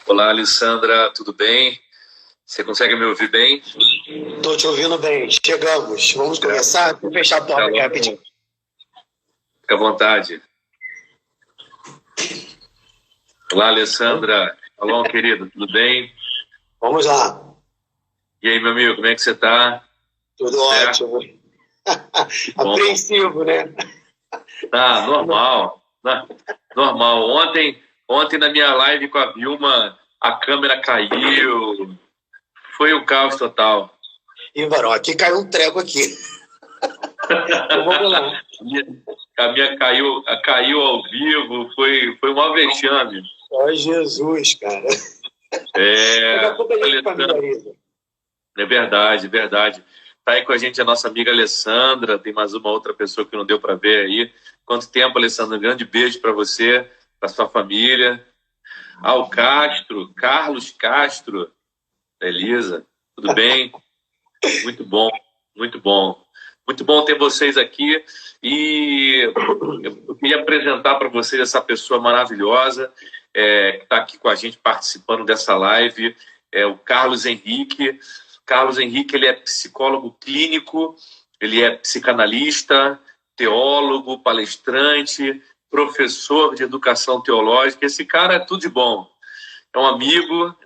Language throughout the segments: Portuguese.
Olá, Alessandra, tudo bem? Você consegue me ouvir bem? Estou te ouvindo bem. Chegamos. Vamos começar? Vou fechar a porta aqui rapidinho. Fica à vontade. Olá, Alessandra. Olá, querido, tudo bem? Vamos lá. E aí, meu amigo, como é que você está? Tudo ótimo. Apreensivo, né? Tá, normal. Normal. Ontem na minha live com a Vilma, a câmera caiu. Foi um caos total. E, varão, aqui caiu um treco aqui. Então, vamos lá. A minha caiu ao vivo, foi um vexame. Ó, Jesus, cara. Daqui a pouco a gente familiariza. É verdade, é verdade. Está aí com a gente a nossa amiga Alessandra, tem mais uma outra pessoa que não deu para ver aí. Quanto tempo, Alessandra? Um grande beijo para você, para sua família. O Castro, Carlos Castro, Elisa, tudo bem? Muito bom, muito bom. Muito bom ter vocês aqui e eu queria apresentar para vocês essa pessoa maravilhosa que está aqui com a gente participando dessa live, o Carlos Henrique. Carlos Henrique, ele é psicólogo clínico, ele é psicanalista, teólogo, palestrante, professor de educação teológica. Esse cara é tudo de bom. É um amigo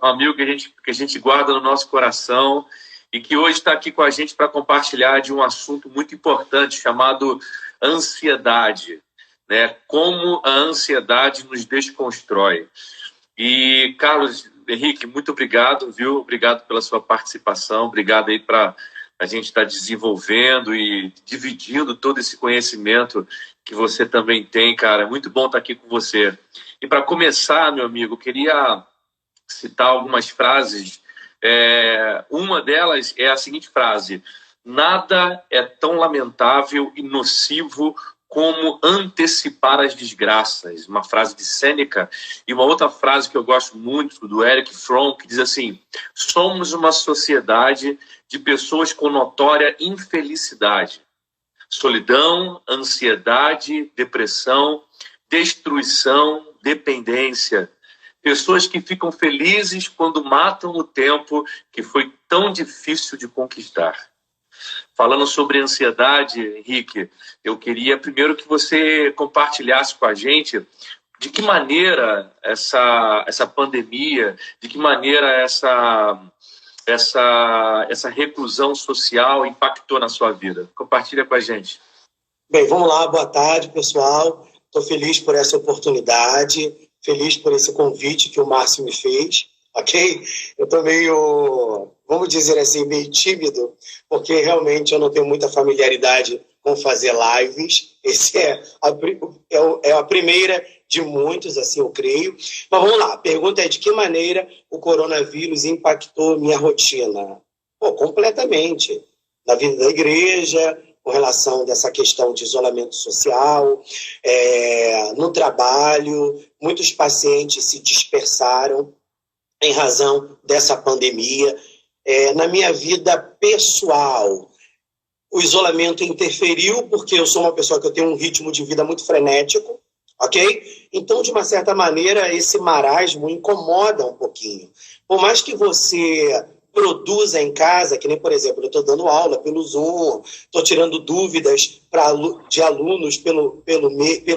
que a gente guarda no nosso coração e que hoje está aqui com a gente para compartilhar de um assunto muito importante chamado ansiedade, né? Como a ansiedade nos desconstrói. E, Carlos Henrique, muito obrigado, viu? Obrigado pela sua participação, obrigado aí para a gente estar desenvolvendo e dividindo todo esse conhecimento que você também tem, cara. Muito bom estar aqui com você. E para começar, meu amigo, eu queria citar algumas frases. Uma delas é a seguinte frase: nada é tão lamentável e nocivo como antecipar as desgraças. Uma frase de Sêneca. E uma outra frase que eu gosto muito, do Erich Fromm, que diz assim: somos uma sociedade de pessoas com notória infelicidade. Solidão, ansiedade, depressão, destruição, dependência. Pessoas que ficam felizes quando matam o tempo que foi tão difícil de conquistar. Falando sobre ansiedade, Henrique, eu queria primeiro que você compartilhasse com a gente de que maneira essa pandemia, de que maneira essa reclusão social impactou na sua vida. Compartilha com a gente. Bem, vamos lá. Boa tarde, pessoal. Estou feliz por essa oportunidade, feliz por esse convite que o Márcio me fez, ok? Eu estou meio, vamos dizer assim, meio tímido, porque realmente eu não tenho muita familiaridade com fazer lives. Esse é a primeira de muitos, assim eu creio. Mas vamos lá, a pergunta é: de que maneira o coronavírus impactou minha rotina? Completamente. Na vida da igreja, com relação dessa questão de isolamento social, no trabalho, muitos pacientes se dispersaram em razão dessa pandemia. Na minha vida pessoal, o isolamento interferiu, porque eu sou uma pessoa que eu tenho um ritmo de vida muito frenético, ok? Então, de uma certa maneira, esse marasmo incomoda um pouquinho. Por mais que você produza em casa, que nem, por exemplo, eu estou dando aula pelo Zoom, estou tirando dúvidas de alunos pelo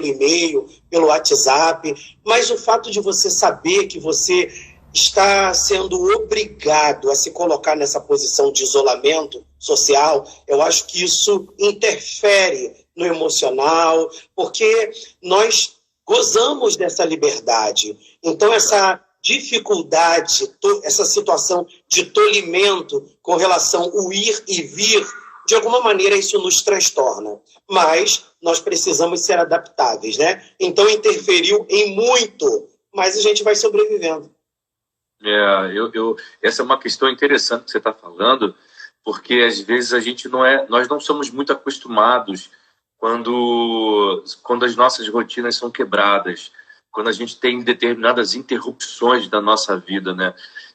e-mail, pelo WhatsApp, mas o fato de você saber que você está sendo obrigado a se colocar nessa posição de isolamento social, eu acho que isso interfere no emocional, porque nós gozamos dessa liberdade. Então, essa dificuldade, essa situação de tolimento com relação ao ir e vir, de alguma maneira isso nos transtorna. Mas nós precisamos ser adaptáveis, né? Então um em muito, mas a gente vai sobrevivendo. Essa é uma questão interessante que você está falando, porque às vezes nós não somos muito acostumados quando as nossas rotinas são quebradas, quando a gente tem determinadas interrupções da nossa vida, né?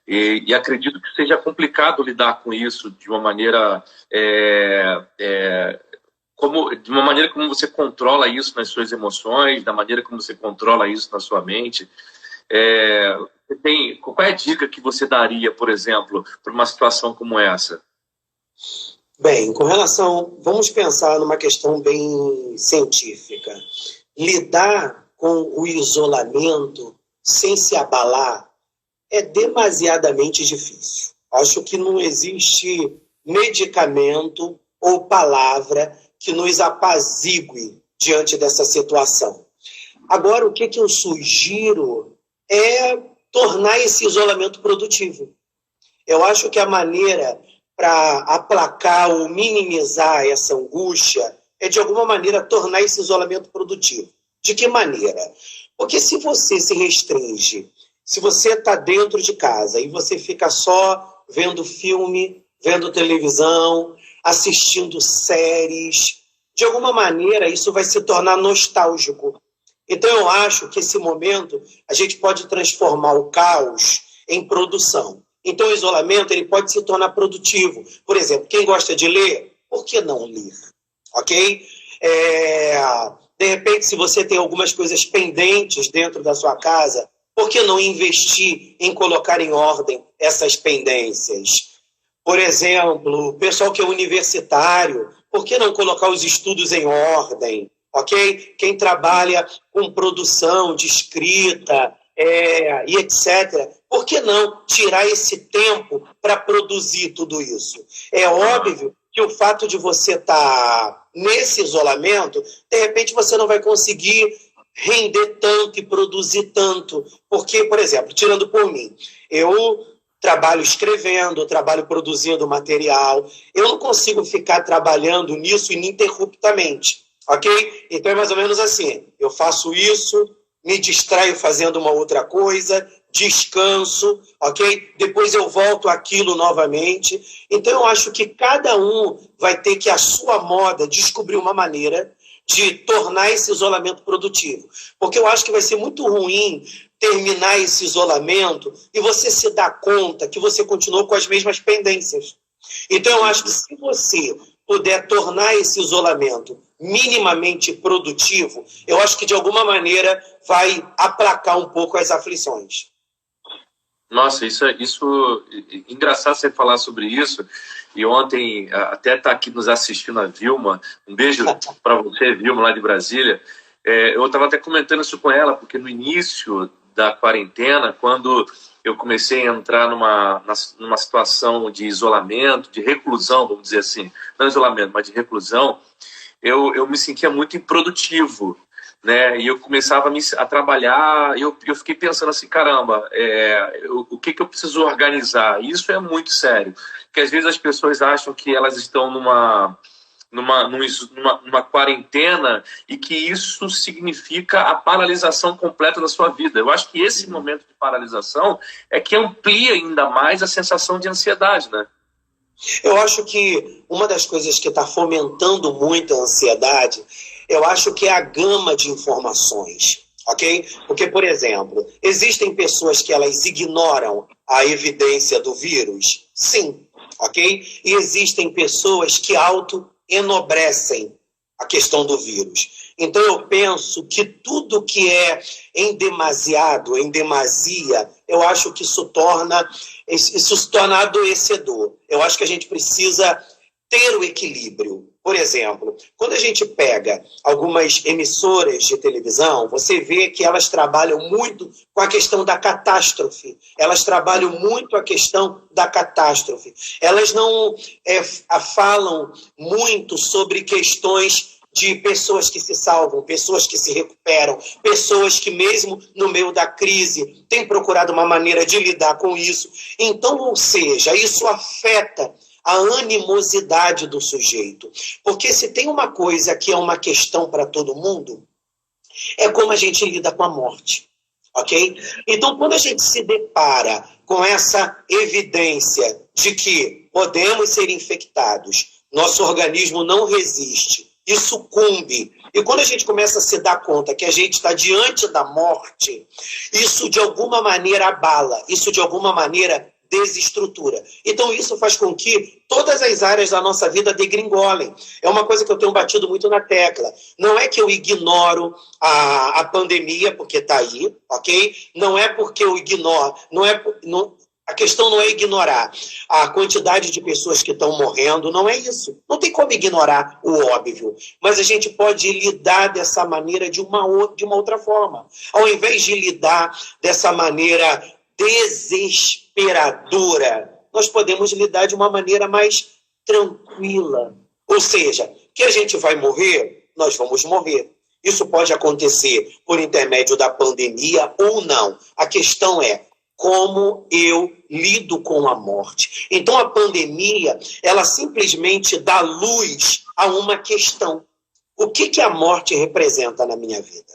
E acredito que seja complicado lidar com isso de uma maneira como você controla isso nas suas emoções, da maneira como você controla isso na sua mente. Qual é a dica que você daria, por exemplo, para uma situação como essa? Bem, vamos pensar numa questão bem científica. Lidar com o isolamento sem se abalar é demasiadamente difícil. Acho que não existe medicamento ou palavra que nos apazigue diante dessa situação. Agora, o que eu sugiro é tornar esse isolamento produtivo. Eu acho que a maneira para aplacar ou minimizar essa angústia é, de alguma maneira, tornar esse isolamento produtivo. De que maneira? Porque se você se restringe, se você está dentro de casa e você fica só vendo filme, vendo televisão, assistindo séries, de alguma maneira isso vai se tornar nostálgico. Então eu acho que esse momento a gente pode transformar o caos em produção. Então o isolamento ele pode se tornar produtivo. Por exemplo, quem gosta de ler, por que não ler? Ok? De repente, se você tem algumas coisas pendentes dentro da sua casa, por que não investir em colocar em ordem essas pendências? Por exemplo, o pessoal que é universitário, por que não colocar os estudos em ordem? Ok? Quem trabalha com produção de escrita e etc., por que não tirar esse tempo para produzir tudo isso? É óbvio que o fato de você estar nesse isolamento, de repente você não vai conseguir render tanto e produzir tanto. Porque, por exemplo, tirando por mim, eu trabalho escrevendo, trabalho produzindo material, eu não consigo ficar trabalhando nisso ininterruptamente, ok? Então é mais ou menos assim, eu faço isso, me distraio fazendo uma outra coisa, descanso, ok? Depois eu volto àquilo novamente. Então eu acho que cada um vai ter que, à sua moda, descobrir uma maneira de tornar esse isolamento produtivo. Porque eu acho que vai ser muito ruim terminar esse isolamento e você se dar conta que você continuou com as mesmas pendências. Então eu acho que se você puder tornar esse isolamento minimamente produtivo, eu acho que de alguma maneira vai aplacar um pouco as aflições. Nossa, isso engraçado você falar sobre isso. E ontem, até está aqui nos assistindo a Vilma, um beijo para você, Vilma, lá de Brasília. Eu estava até comentando isso com ela, porque no início da quarentena, quando eu comecei a entrar numa situação de isolamento, de reclusão, vamos dizer assim, não isolamento, mas de reclusão, eu me sentia muito improdutivo, né? E eu começava a trabalhar, e eu fiquei pensando assim, caramba, o que eu preciso organizar? E isso é muito sério, porque às vezes as pessoas acham que elas estão numa quarentena e que isso significa a paralisação completa da sua vida. Eu acho que esse momento de paralisação é que amplia ainda mais a sensação de ansiedade, né? Eu acho que uma das coisas que está fomentando muito a ansiedade, eu acho que é a gama de informações, ok? Porque, por exemplo, existem pessoas que elas ignoram a evidência do vírus? Sim, ok? E existem pessoas que enoobrecem a questão do vírus. Então eu penso que tudo que é em demasiado, em demasia, eu acho que isso se torna adoecedor. Eu acho que a gente precisa ter o equilíbrio. Por exemplo, quando a gente pega algumas emissoras de televisão, você vê que elas trabalham muito com a questão da catástrofe. Elas trabalham muito a questão da catástrofe. Elas não falam muito sobre questões de pessoas que se salvam, pessoas que se recuperam, pessoas que mesmo no meio da crise têm procurado uma maneira de lidar com isso. Então, ou seja, isso afeta a animosidade do sujeito. Porque se tem uma coisa que é uma questão para todo mundo, é como a gente lida com a morte, ok? Então, quando a gente se depara com essa evidência de que podemos ser infectados, nosso organismo não resiste e sucumbe, e quando a gente começa a se dar conta que a gente está diante da morte, isso de alguma maneira abala, isso de alguma maneira desestrutura. Então isso faz com que todas as áreas da nossa vida degringolem. É uma coisa que eu tenho batido muito na tecla. Não é que eu ignoro a pandemia, porque está aí, ok? Não é porque eu ignoro, a questão não é ignorar a quantidade de pessoas que estão morrendo, não é isso. Não tem como ignorar o óbvio. Mas a gente pode lidar dessa maneira de uma outra forma. Ao invés de lidar dessa maneira desesperadora, nós podemos lidar de uma maneira mais tranquila. Ou seja, que a gente vai morrer, nós vamos morrer. Isso pode acontecer por intermédio da pandemia ou não. A questão é como eu lido com a morte. Então a pandemia, ela simplesmente dá luz a uma questão. O que a morte representa na minha vida?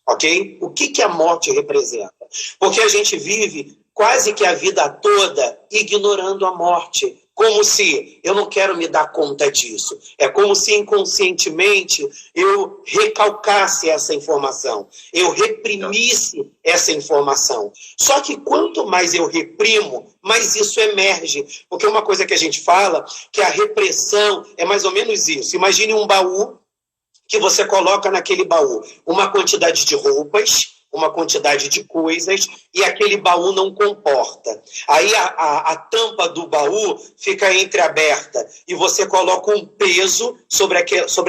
Ok? O que a morte representa? Porque a gente vive quase que a vida toda ignorando a morte. Como se eu não quero me dar conta disso. É como se inconscientemente eu recalcasse essa informação. Eu reprimisse essa informação. Só que quanto mais eu reprimo, mais isso emerge. Porque uma coisa que a gente fala, que a repressão é mais ou menos isso. Imagine um baú que você coloca naquele baú uma quantidade de roupas, uma quantidade de coisas, e aquele baú não comporta. Aí a tampa do baú fica entreaberta, e você coloca um peso sobre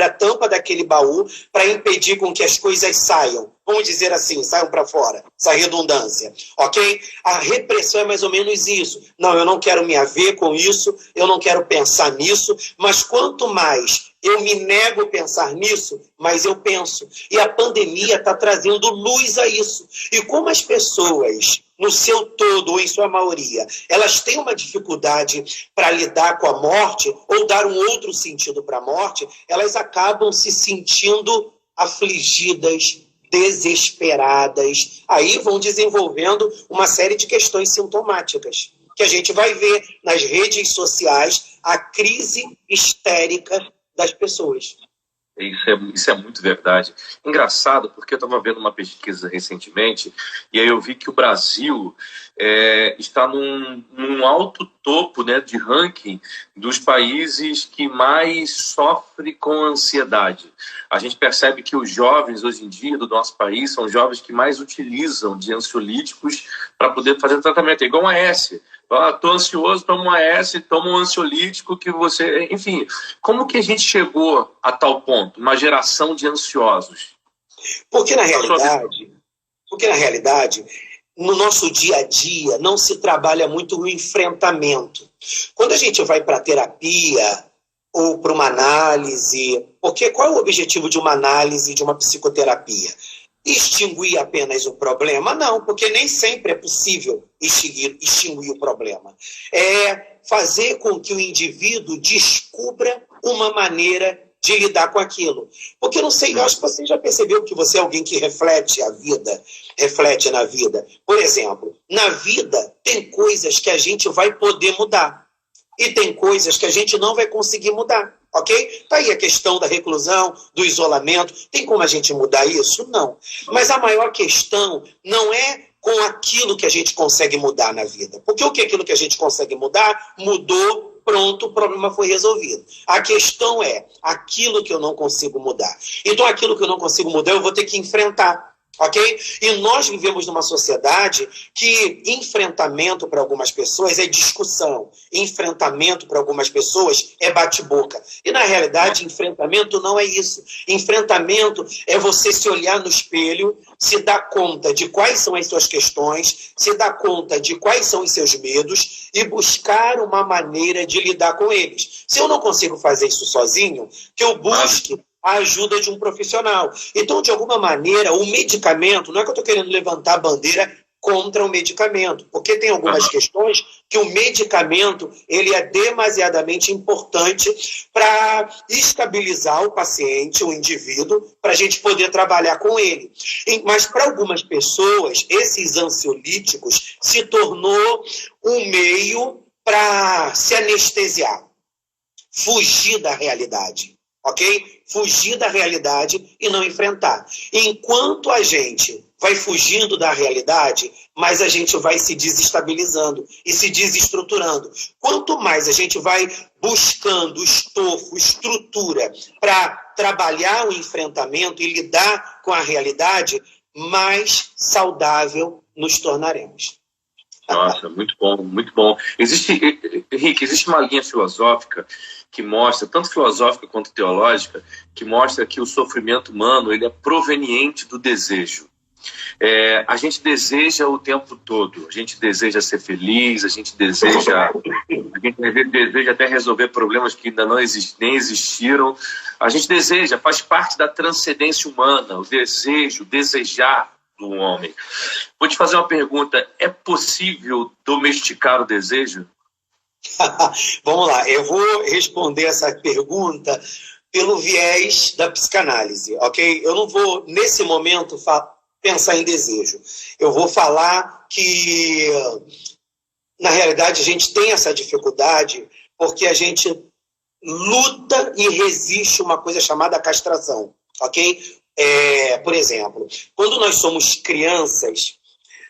a tampa daquele baú para impedir com que as coisas saiam. Vamos dizer assim, saiam para fora, essa redundância, ok? A repressão é mais ou menos isso. Não, eu não quero me haver com isso, eu não quero pensar nisso, mas quanto mais eu me nego a pensar nisso, mas eu penso. E a pandemia está trazendo luz a isso. E como as pessoas, no seu todo ou em sua maioria, elas têm uma dificuldade para lidar com a morte ou dar um outro sentido para a morte, elas acabam se sentindo afligidas, desesperadas. Aí vão desenvolvendo uma série de questões sintomáticas, que a gente vai ver nas redes sociais, a crise histérica das pessoas. Isso é muito verdade. Engraçado, porque eu estava vendo uma pesquisa recentemente, e aí eu vi que o Brasil está num alto topo, né, de ranking dos países que mais sofrem com ansiedade. A gente percebe que os jovens, hoje em dia, do nosso país, são jovens que mais utilizam de ansiolíticos para poder fazer tratamento. É igual uma AS. Estou ansioso, toma uma AS, toma um ansiolítico que você... Enfim, como que a gente chegou a tal ponto? Uma geração de ansiosos? Porque na realidade, no nosso dia a dia, não se trabalha muito o enfrentamento. Quando a gente vai para a terapia ou para uma análise... Porque qual é o objetivo de uma análise, de uma psicoterapia? Extinguir apenas o problema? Não, porque nem sempre é possível extinguir o problema. É fazer com que o indivíduo descubra uma maneira de lidar com aquilo. Porque eu não sei, eu acho que você já percebeu que você é alguém que reflete na vida. Por exemplo, na vida tem coisas que a gente vai poder mudar e tem coisas que a gente não vai conseguir mudar. Ok? Está aí a questão da reclusão, do isolamento. Tem como a gente mudar isso? Não. Mas a maior questão não é com aquilo que a gente consegue mudar na vida. Porque o que é aquilo que a gente consegue mudar, mudou, pronto, o problema foi resolvido. A questão é aquilo que eu não consigo mudar. Então aquilo que eu não consigo mudar, eu vou ter que enfrentar. Ok? E nós vivemos numa sociedade que enfrentamento para algumas pessoas é discussão. Enfrentamento para algumas pessoas é bate-boca. E na realidade, enfrentamento não é isso. Enfrentamento é você se olhar no espelho, se dar conta de quais são as suas questões, se dar conta de quais são os seus medos e buscar uma maneira de lidar com eles. Se eu não consigo fazer isso sozinho, que eu busque a ajuda de um profissional. Então, de alguma maneira, o medicamento, não é que eu estou querendo levantar a bandeira contra o medicamento, porque tem algumas questões que o medicamento ele é demasiadamente importante para estabilizar o paciente, o indivíduo, para a gente poder trabalhar com ele. Mas para algumas pessoas, esses ansiolíticos se tornou um meio para se anestesiar, fugir da realidade. Ok? Fugir da realidade e não enfrentar. Enquanto a gente vai fugindo da realidade, mais a gente vai se desestabilizando e se desestruturando. Quanto mais a gente vai buscando estofo, estrutura para trabalhar o enfrentamento e lidar com a realidade, mais saudável nos tornaremos. Nossa, muito bom, muito bom. Henrique, existe uma linha filosófica que mostra, tanto filosófica quanto teológica, que mostra que o sofrimento humano ele é proveniente do desejo. A gente deseja o tempo todo, a gente deseja ser feliz, a gente deseja até resolver problemas que ainda nem existiram. A gente deseja, faz parte da transcendência humana, o desejo, desejar do homem. Vou te fazer uma pergunta, é possível domesticar o desejo? Vamos lá, eu vou responder essa pergunta pelo viés da psicanálise, ok? Eu não vou, nesse momento, pensar em desejo. Eu vou falar que, na realidade, a gente tem essa dificuldade porque a gente luta e resiste uma coisa chamada castração, ok? Por exemplo, quando nós somos crianças,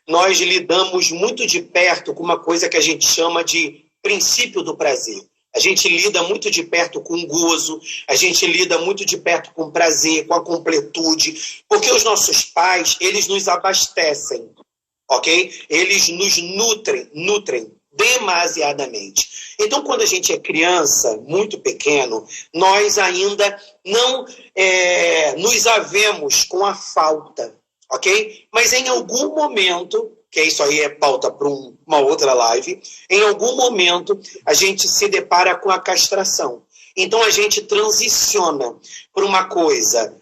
nós lidamos muito de perto com uma coisa que a gente chama de princípio do prazer. A gente lida muito de perto com o gozo, a gente lida muito de perto com o prazer, com a completude, porque os nossos pais, eles nos abastecem, ok? Eles nos nutrem demasiadamente. Então, quando a gente é criança, muito pequeno, nós ainda não nos havemos com a falta, ok? Mas em algum momento, que isso aí é pauta para uma outra live, em algum momento a gente se depara com a castração. Então a gente transiciona por uma coisa.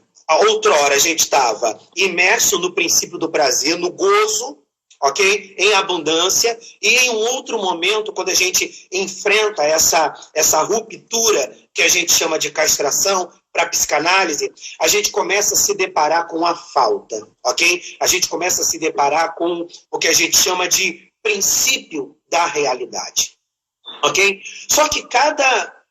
Outrora a gente estava imerso no princípio do prazer, no gozo, ok? Em abundância, e em um outro momento, quando a gente enfrenta essa ruptura que a gente chama de castração, para a psicanálise, a gente começa a se deparar com a falta, ok? A gente começa a se deparar com o que a gente chama de princípio da realidade, ok? Só que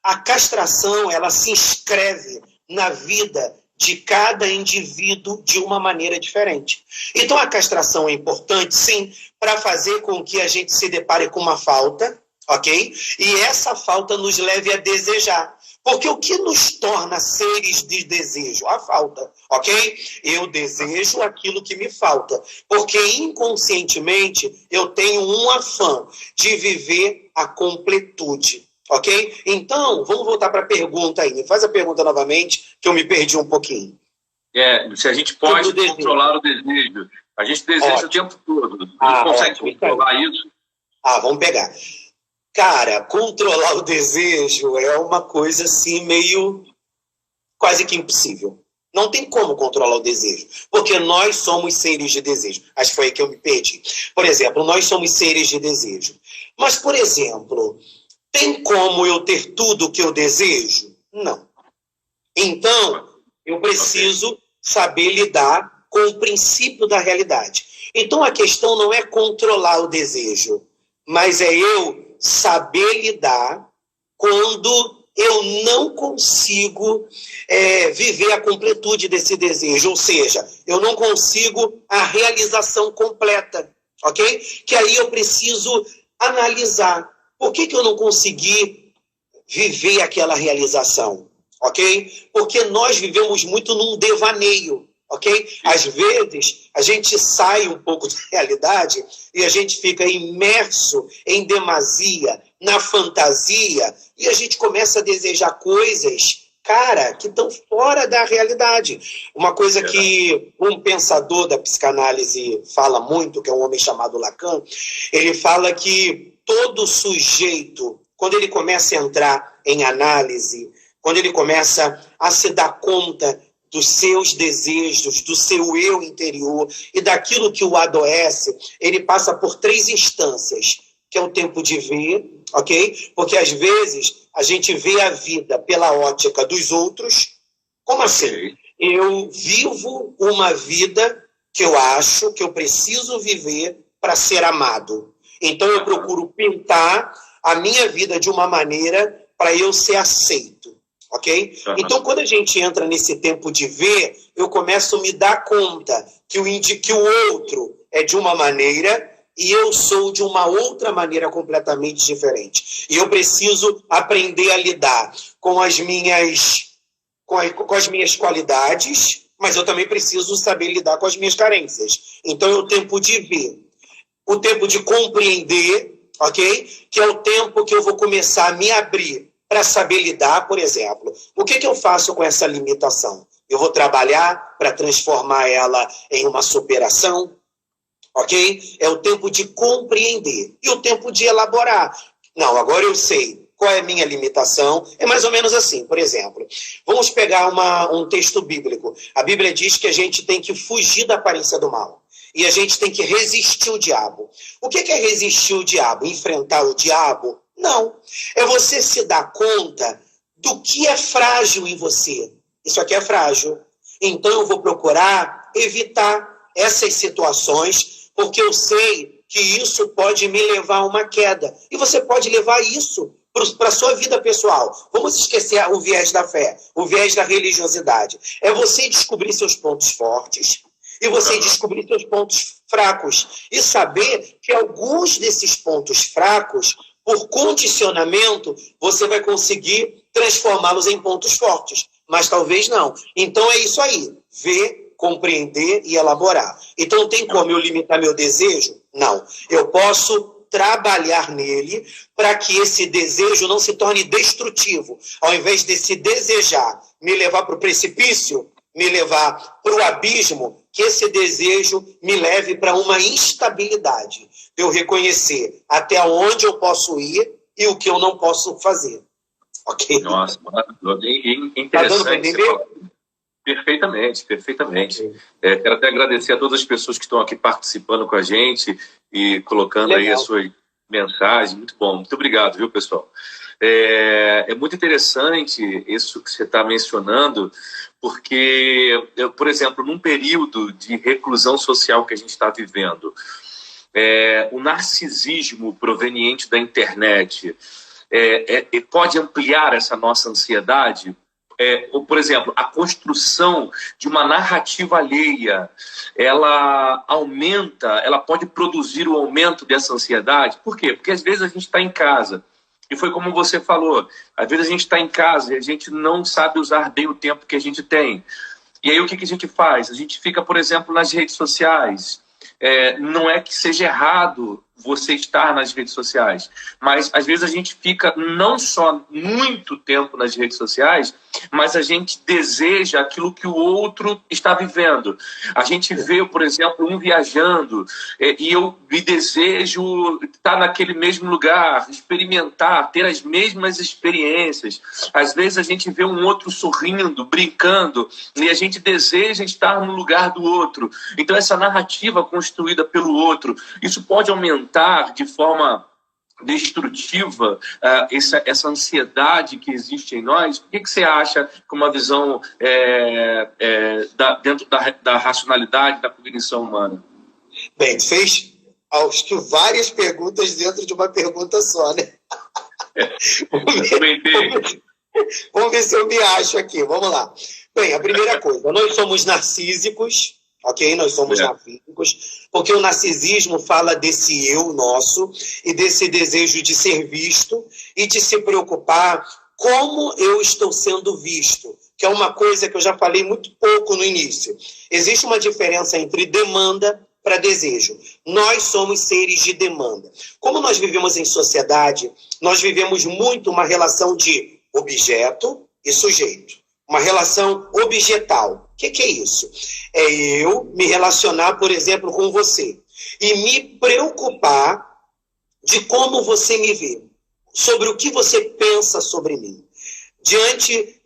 a castração, ela se inscreve na vida de cada indivíduo de uma maneira diferente. Então a castração é importante, sim, para fazer com que a gente se depare com uma falta, ok? E essa falta nos leve a desejar. Porque o que nos torna seres de desejo? A falta, ok? Eu desejo aquilo que me falta. Porque inconscientemente eu tenho um afã de viver a completude, ok? Então, vamos voltar para a pergunta aí. Faz a pergunta novamente, que eu me perdi um pouquinho. Se a gente pode controlar o desejo. A gente deseja o tempo todo. A gente consegue controlar isso? Vamos pegar. Cara, controlar o desejo é uma coisa assim meio quase que impossível. Não tem como controlar o desejo, porque nós somos seres de desejo. Acho que foi aí que eu me perdi. Por exemplo, nós somos seres de desejo. Mas, por exemplo, tem como eu ter tudo o que eu desejo? Não. Então, eu preciso saber lidar com o princípio da realidade. Então, a questão não é controlar o desejo, mas é eu saber lidar quando eu não consigo viver a completude desse desejo, ou seja, eu não consigo a realização completa, ok? Que aí eu preciso analisar por que eu não consegui viver aquela realização, ok? Porque nós vivemos muito num devaneio, ok? Às vezes, a gente sai um pouco da realidade e a gente fica imerso em demasia, na fantasia, e a gente começa a desejar coisas, cara, que estão fora da realidade. Uma coisa que um pensador da psicanálise fala muito, que é um homem chamado Lacan, ele fala que todo sujeito, quando ele começa a entrar em análise, quando ele começa a se dar conta dos seus desejos, do seu eu interior e daquilo que o adoece, ele passa por 3 instâncias, que é o tempo de ver, ok? Porque às vezes a gente vê a vida pela ótica dos outros. Como assim? Eu vivo uma vida que eu acho que eu preciso viver para ser amado. Então eu procuro pintar a minha vida de uma maneira para eu ser aceito. ok? Então, quando a gente entra nesse tempo de ver, eu começo a me dar conta que o outro é de uma maneira e eu sou de uma outra maneira completamente diferente. E eu preciso aprender a lidar com as minhas qualidades, mas eu também preciso saber lidar com as minhas carências. Então, é o tempo de ver, o tempo de compreender, ok? Que é o tempo que eu vou começar a me abrir para saber lidar, por exemplo. O que eu faço com essa limitação? Eu vou trabalhar para transformar ela em uma superação, ok? É o tempo de compreender e o tempo de elaborar. Não, agora eu sei qual é a minha limitação. É mais ou menos assim, por exemplo. Vamos pegar um texto bíblico. A Bíblia diz que a gente tem que fugir da aparência do mal. E a gente tem que resistir o diabo. O que é resistir o diabo? Enfrentar o diabo? Não. É você se dar conta do que é frágil em você. Isso aqui é frágil. Então eu vou procurar evitar essas situações, porque eu sei que isso pode me levar a uma queda. E você pode levar isso para a sua vida pessoal. Vamos esquecer o viés da fé, o viés da religiosidade. É você descobrir seus pontos fortes e você descobrir seus pontos fracos. E saber que alguns desses pontos fracos, por condicionamento, você vai conseguir transformá-los em pontos fortes. Mas talvez não. Então é isso aí. Ver, compreender e elaborar. Então tem como eu limitar meu desejo? Não. Eu posso trabalhar nele para que esse desejo não se torne destrutivo. Ao invés de se desejar me levar para o precipício, me levar para o abismo, que esse desejo me leve para uma instabilidade. Eu reconhecer até onde eu posso ir e o que eu não posso fazer. Ok? Nossa, interessante. Tá dando para entender? Perfeitamente, perfeitamente. Quero até agradecer a todas as pessoas que estão aqui participando com a gente e colocando aí a sua mensagem. Muito bom, muito obrigado, viu, pessoal? É muito interessante isso que você está mencionando, porque, por exemplo, num período de reclusão social que a gente está vivendo, o narcisismo proveniente da internet pode ampliar essa nossa ansiedade. Por exemplo, a construção de uma narrativa alheia, ela aumenta, ela pode produzir o aumento dessa ansiedade. Por quê? Porque às vezes a gente está em casa, e foi como você falou, às vezes a gente está em casa e a gente não sabe usar bem o tempo que a gente tem. E aí o que a gente faz? A gente fica, por exemplo, nas redes sociais. Não é que seja errado você estar nas redes sociais, mas às vezes a gente fica não só muito tempo nas redes sociais, mas a gente deseja aquilo que o outro está vivendo. A gente vê, por exemplo, um viajando e eu me desejo estar naquele mesmo lugar, experimentar, ter as mesmas experiências. Às vezes a gente vê um outro sorrindo, brincando, e a gente deseja estar no lugar do outro. Então essa narrativa construída pelo outro, isso pode aumentar de forma destrutiva essa ansiedade que existe em nós. O que você acha com uma visão dentro da racionalidade, da cognição humana? Bem, tu fez, acho que várias perguntas dentro de uma pergunta só, né? Vamos ver se eu me acho aqui. Vamos lá. Bem, a primeira coisa, nós somos narcísicos, ok? Nós somos narcísicos, porque o narcisismo fala desse eu nosso e desse desejo de ser visto e de se preocupar como eu estou sendo visto, que é uma coisa que eu já falei muito pouco no início. Existe uma diferença entre demanda para desejo. Nós somos seres de demanda. Como nós vivemos em sociedade, nós vivemos muito uma relação de objeto e sujeito. Uma relação objetal. O que é isso? É eu me relacionar, por exemplo, com você e me preocupar de como você me vê, sobre o que você pensa sobre mim. Diante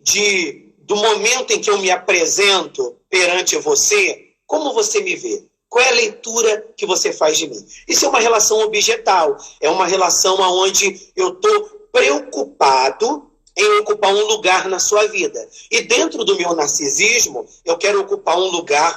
do momento em que eu me apresento perante você, como você me vê? Qual é a leitura que você faz de mim? Isso é uma relação objetal, é uma relação onde eu estou preocupado em ocupar um lugar na sua vida. E dentro do meu narcisismo, eu quero ocupar um lugar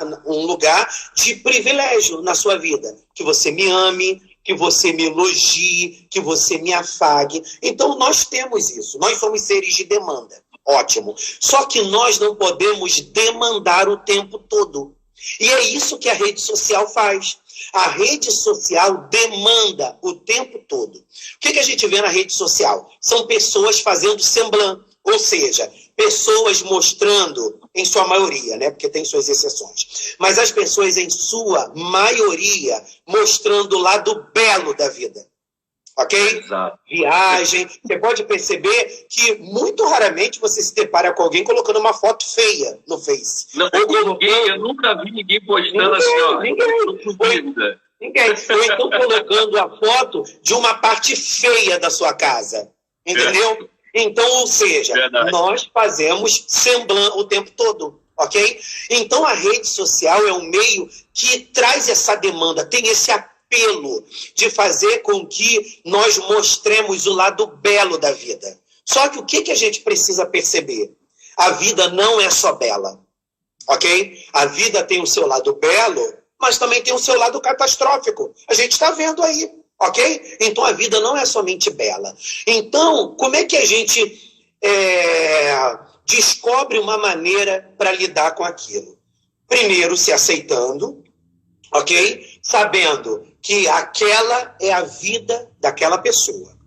de privilégio na sua vida. Que você me ame, que você me elogie, que você me afague. Então, nós temos isso. Nós somos seres de demanda. Ótimo. Só que nós não podemos demandar o tempo todo. E é isso que a rede social faz. A rede social demanda o tempo todo. O que a gente vê na rede social? São pessoas fazendo semblant, ou seja, pessoas mostrando, em sua maioria, né? Porque tem suas exceções, mas as pessoas, em sua maioria, mostrando o lado belo da vida. Ok? Exato. Viagem. Você pode perceber que muito raramente você se depara com alguém colocando uma foto feia no Face. Não, eu nunca vi ninguém postando assim, ó. Ninguém. Ou então colocando a foto de uma parte feia da sua casa. Entendeu? Então, ou seja, nós fazemos semblant o tempo todo. Ok? Então, a rede social é um meio que traz essa demanda, tem esse apelo de fazer com que nós mostremos o lado belo da vida. Só que o que a gente precisa perceber? A vida não é só bela, ok? A vida tem o seu lado belo, mas também tem o seu lado catastrófico. A gente está vendo aí, ok? Então a vida não é somente bela. Então, como é que a gente descobre uma maneira para lidar com aquilo? Primeiro, se aceitando, ok? Sabendo que aquela é a vida daquela pessoa.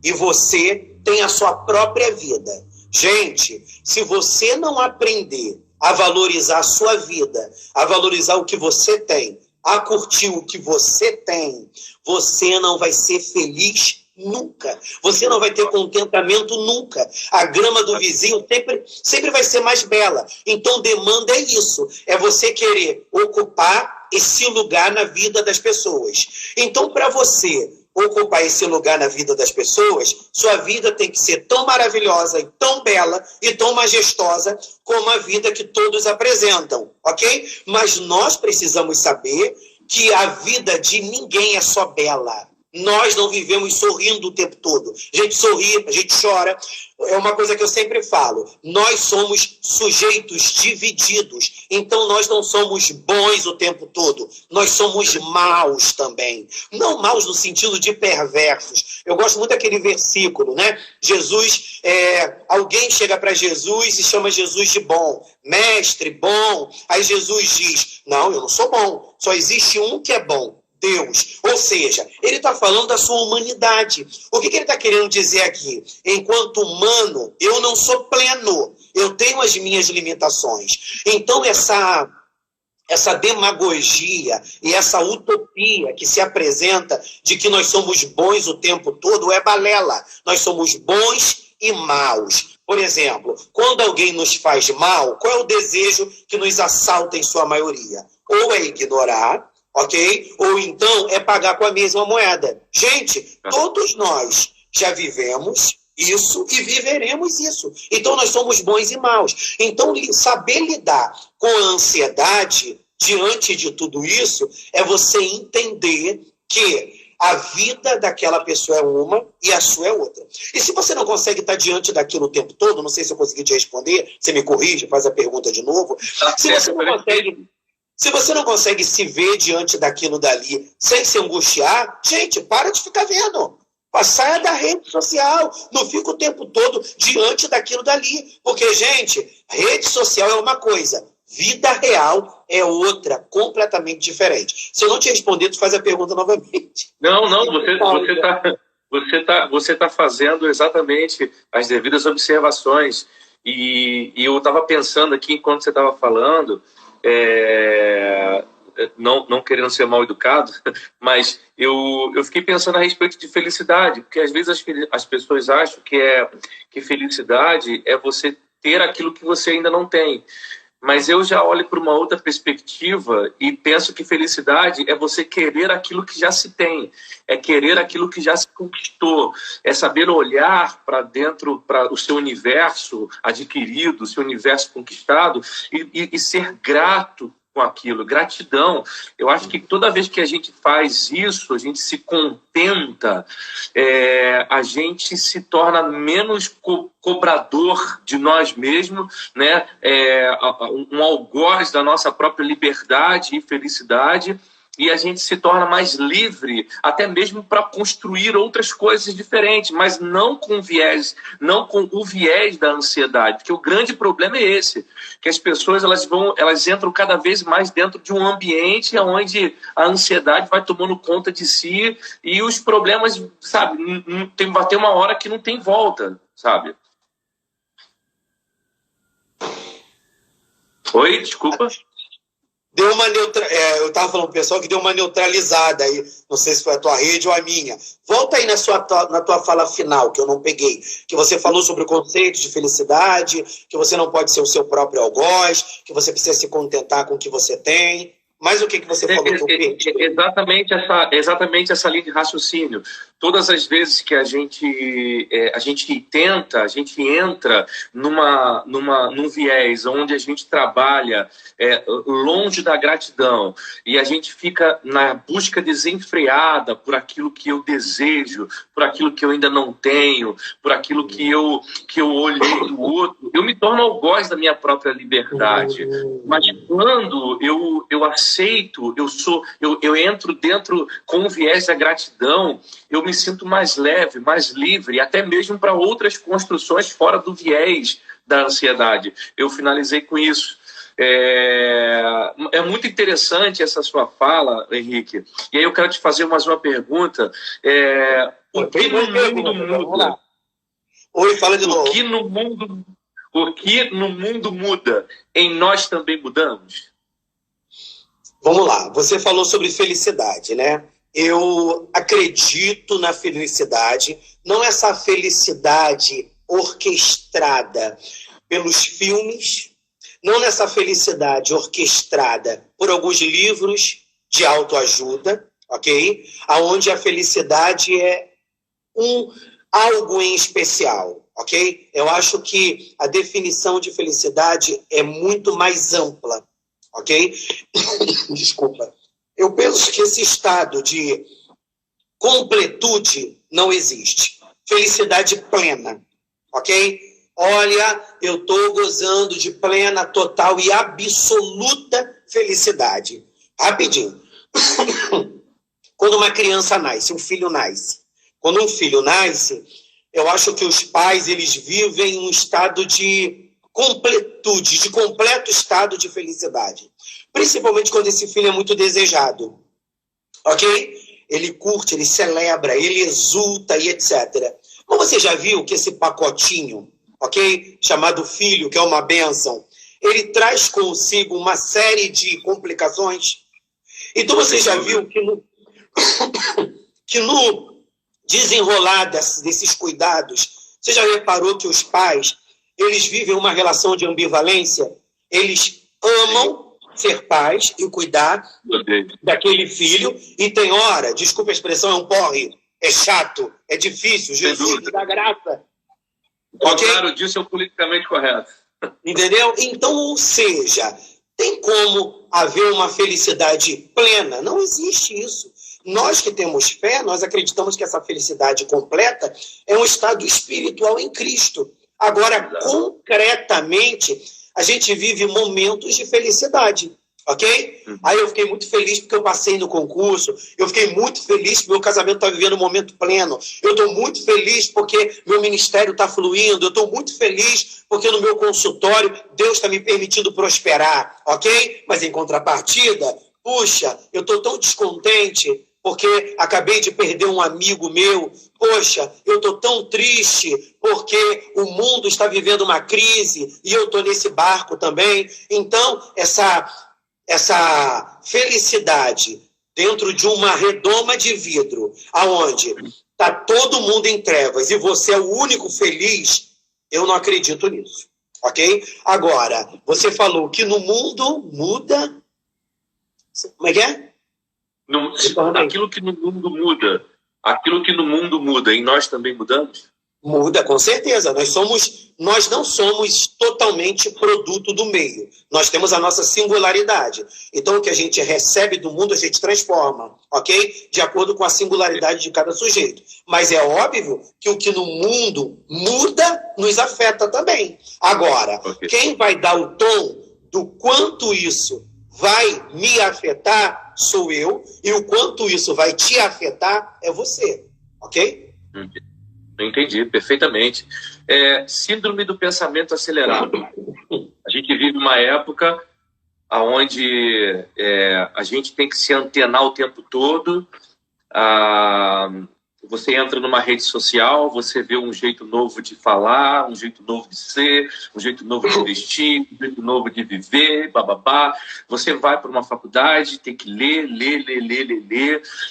E você tem a sua própria vida. Gente, se você não aprender a valorizar a sua vida, a valorizar o que você tem, a curtir o que você tem, você não vai ser feliz nunca. Você não vai ter contentamento nunca. A grama do vizinho sempre vai ser mais bela. Então, demanda é isso. É você querer ocupar esse lugar na vida das pessoas. Então, para você ocupar esse lugar na vida das pessoas, sua vida tem que ser tão maravilhosa e tão bela e tão majestosa como a vida que todos apresentam, ok? Mas nós precisamos saber que a vida de ninguém é só bela. Nós não vivemos sorrindo o tempo todo. A gente sorri, a gente chora. É uma coisa que eu sempre falo. Nós somos sujeitos divididos. Então, nós não somos bons o tempo todo. Nós somos maus também. Não maus no sentido de perversos. Eu gosto muito daquele versículo, né? Jesus, alguém chega para Jesus e chama Jesus de bom. Mestre, bom. Aí Jesus diz, não, eu não sou bom. Só existe um que é bom. Deus. Ou seja, ele está falando da sua humanidade. O que ele está querendo dizer aqui? Enquanto humano, eu não sou pleno. Eu tenho as minhas limitações. Então, essa demagogia e essa utopia que se apresenta de que nós somos bons o tempo todo é balela. Nós somos bons e maus. Por exemplo, quando alguém nos faz mal, qual é o desejo que nos assalta em sua maioria? Ou é ignorar, ok? Ou então é pagar com a mesma moeda. Gente, todos nós já vivemos isso e viveremos isso. Então nós somos bons e maus. Então saber lidar com a ansiedade diante de tudo isso é você entender que a vida daquela pessoa é uma e a sua é outra. E se você não consegue estar diante daquilo o tempo todo, não sei se eu consegui te responder, você me corrige, faz a pergunta de novo. Se você não consegue se ver diante daquilo dali sem se angustiar, gente, para de ficar vendo. Saia da rede social. Não fica o tempo todo diante daquilo dali. Porque, gente, rede social é uma coisa. Vida real é outra, completamente diferente. Se eu não te responder, tu faz a pergunta novamente. Não, você tá fazendo exatamente as devidas observações. E eu estava pensando aqui, enquanto você estava falando... não querendo ser mal educado, mas eu fiquei pensando a respeito de felicidade, porque às vezes as pessoas acham que felicidade é você ter aquilo que você ainda não tem. Mas eu já olho para uma outra perspectiva e penso que felicidade é você querer aquilo que já se tem, é querer aquilo que já se conquistou, é saber olhar para dentro, para o seu universo adquirido, o seu universo conquistado e ser grato com aquilo, gratidão. Eu acho que toda vez que a gente faz isso, a gente se contenta, a gente se torna menos cobrador de nós mesmos, né? Um algoz da nossa própria liberdade e felicidade, e a gente se torna mais livre, até mesmo para construir outras coisas diferentes, mas não com viés, não com o viés da ansiedade, porque o grande problema é esse, que as pessoas elas entram cada vez mais dentro de um ambiente onde a ansiedade vai tomando conta de si e os problemas, sabe, vai ter uma hora que não tem volta, sabe? Oi, desculpa. Deu uma eu estava falando pro pessoal que deu uma neutralizada aí, não sei se foi a tua rede ou a minha. Volta aí na tua fala final, que eu não peguei, que você falou sobre o conceito de felicidade, que você não pode ser o seu próprio algoz, que você precisa se contentar com o que você tem. Mas o que você falou? Exatamente essa linha de raciocínio. Todas as vezes que a gente entra num viés onde a gente trabalha longe da gratidão e a gente fica na busca desenfreada por aquilo que eu desejo, por aquilo que eu ainda não tenho, por aquilo que eu olhei do outro, eu me torno algoz da minha própria liberdade. Mas quando eu aceito, eu entro dentro com o viés da gratidão, eu me sinto mais leve, mais livre, até mesmo para outras construções fora do viés da ansiedade. Eu finalizei com isso. É muito interessante essa sua fala, Henrique. E aí eu quero te fazer mais uma pergunta. O que no mundo muda? Oi, fala de novo. O que no mundo muda, em nós também mudamos? Vamos lá, você falou sobre felicidade, né? Eu acredito na felicidade, não essa felicidade orquestrada pelos filmes, não nessa felicidade orquestrada por alguns livros de autoajuda, ok? Aonde a felicidade é algo em especial, ok? Eu acho que a definição de felicidade é muito mais ampla, ok? Desculpa. Eu penso que esse estado de completude não existe. Felicidade plena, ok? Olha, eu estou gozando de plena, total e absoluta felicidade. Rapidinho. Quando uma criança nasce, um filho nasce. Quando um filho nasce, eu acho que os pais eles vivem um estado de completude, de completo estado de felicidade. Principalmente quando esse filho é muito desejado. Ok? Ele curte, ele celebra, ele exulta e etc. Mas você já viu que esse pacotinho, ok? Chamado filho, que é uma bênção, ele traz consigo uma série de complicações? Então você já viu que no desenrolar desses cuidados, você já reparou que os pais, eles vivem uma relação de ambivalência? Eles amam ser pais e cuidar daquele filho, e tem hora, desculpa a expressão, é um porre, é chato, é difícil, Jesus dá graça. O contrário disso é o politicamente correto. Entendeu? Então, ou seja, tem como haver uma felicidade plena? Não existe isso. Nós que temos fé, nós acreditamos que essa felicidade completa é um estado espiritual em Cristo. Agora, concretamente, a gente vive momentos de felicidade, ok? Aí eu fiquei muito feliz porque eu passei no concurso, eu fiquei muito feliz porque meu casamento está vivendo um momento pleno, eu estou muito feliz porque meu ministério está fluindo, eu estou muito feliz porque no meu consultório Deus está me permitindo prosperar, ok? Mas em contrapartida, puxa, eu estou tão descontente porque acabei de perder um amigo meu. Poxa, eu estou tão triste porque o mundo está vivendo uma crise e eu estou nesse barco também. Então, essa felicidade dentro de uma redoma de vidro, aonde está todo mundo em trevas e você é o único feliz, eu não acredito nisso, ok? Agora, você falou que no mundo muda... Como é que é? Aquilo que no mundo muda, em nós também mudamos? Muda, com certeza. Nós não somos totalmente produto do meio. Nós temos a nossa singularidade. Então, o que a gente recebe do mundo, a gente transforma, ok? De acordo com a singularidade de cada sujeito. Mas é óbvio que o que no mundo muda, nos afeta também. Agora, quem vai dar o tom do quanto isso vai me afetar sou eu, e o quanto isso vai te afetar é você, ok? Entendi, perfeitamente. Síndrome do pensamento acelerado. A gente vive uma época onde a gente tem que se antenar o tempo todo. Você entra numa rede social, você vê um jeito novo de falar, um jeito novo de ser, um jeito novo de vestir, um jeito novo de viver, bababá. Você vai para uma faculdade, tem que ler.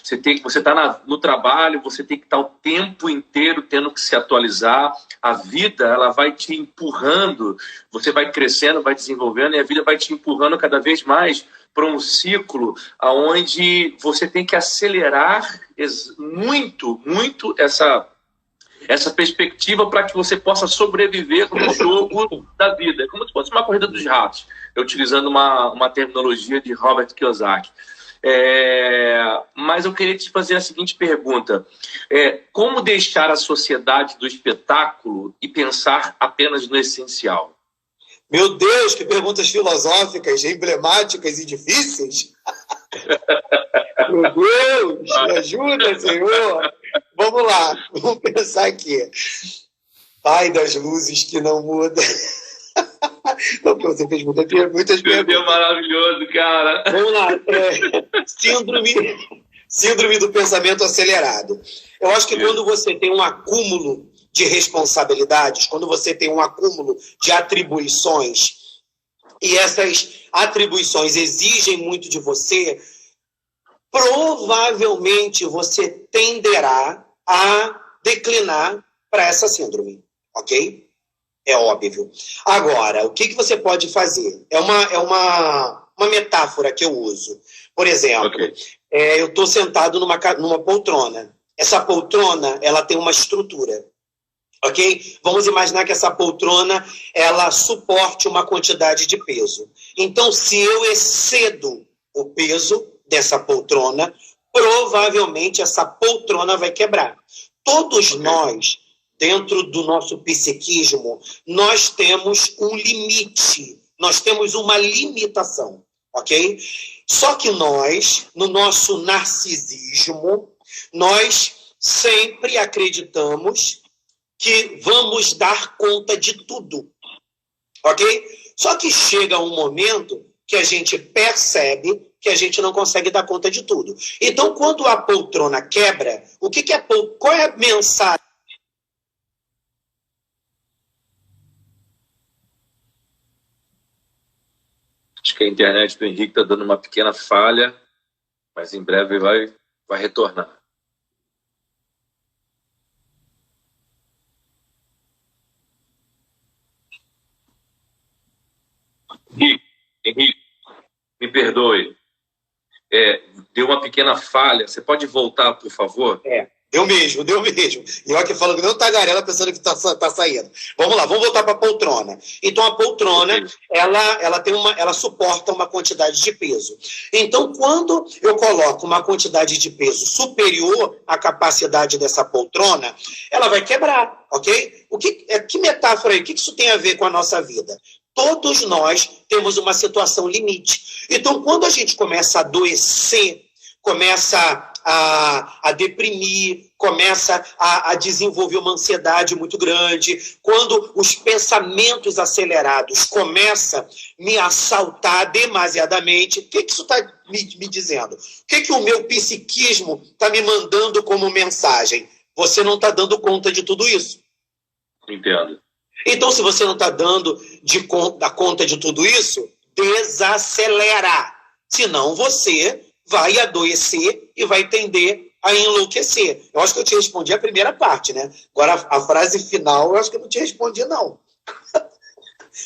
Você está no trabalho, você tem que estar o tempo inteiro tendo que se atualizar. A vida, ela vai te empurrando, você vai crescendo, vai desenvolvendo, e a vida vai te empurrando cada vez mais para um ciclo onde você tem que acelerar muito essa perspectiva para que você possa sobreviver no jogo da vida. É como se fosse uma corrida dos ratos, utilizando uma terminologia de Robert Kiyosaki. Mas eu queria te fazer a seguinte pergunta. Como deixar a sociedade do espetáculo e pensar apenas no essencial? Meu Deus, que perguntas filosóficas, emblemáticas e difíceis. Meu Deus, me ajuda, Senhor. Vamos lá, vamos pensar aqui. Pai das luzes que não muda. Não, porque você fez muitas perguntas. Meu maravilhoso, cara. Vamos lá. Síndrome do pensamento acelerado. Eu acho que quando você tem um acúmulo de responsabilidades, quando você tem um acúmulo de atribuições, e essas atribuições exigem muito de você, provavelmente você tenderá a declinar para essa síndrome, ok? É óbvio. Agora, o que você pode fazer? É uma metáfora que eu uso. Por exemplo, eu estou sentado numa poltrona. Essa poltrona, ela tem uma estrutura. Ok? Vamos imaginar que essa poltrona, ela suporte uma quantidade de peso. Então, se eu excedo o peso dessa poltrona, provavelmente essa poltrona vai quebrar. Todos nós, dentro do nosso psiquismo, nós temos um limite, nós temos uma limitação, ok? Só que nós, no nosso narcisismo, nós sempre acreditamos que vamos dar conta de tudo, ok? Só que chega um momento que a gente percebe que a gente não consegue dar conta de tudo. Então, quando a poltrona quebra, qual é a mensagem? Acho que a internet do Henrique está dando uma pequena falha, mas em breve vai retornar. Henrique, me perdoe. Deu uma pequena falha. Você pode voltar, por favor? Deu mesmo. E olha que falando que não tagarela pensando que tá saindo. Vamos lá, vamos voltar para a poltrona. Então, a poltrona, ela suporta uma quantidade de peso. Então, quando eu coloco uma quantidade de peso superior à capacidade dessa poltrona, ela vai quebrar, ok? Que metáfora aí? O que isso tem a ver com a nossa vida? Todos nós temos uma situação limite. Então, quando a gente começa a adoecer, começa a deprimir, começa a desenvolver uma ansiedade muito grande, quando os pensamentos acelerados começam a me assaltar demasiadamente, o que isso está me dizendo? O que o meu psiquismo está me mandando como mensagem? Você não está dando conta de tudo isso. Entendo. Então, se você não está dando conta de tudo isso, desacelera. Senão você vai adoecer e vai tender a enlouquecer. Eu acho que eu te respondi a primeira parte, né? Agora, a frase final, eu acho que eu não te respondi, não.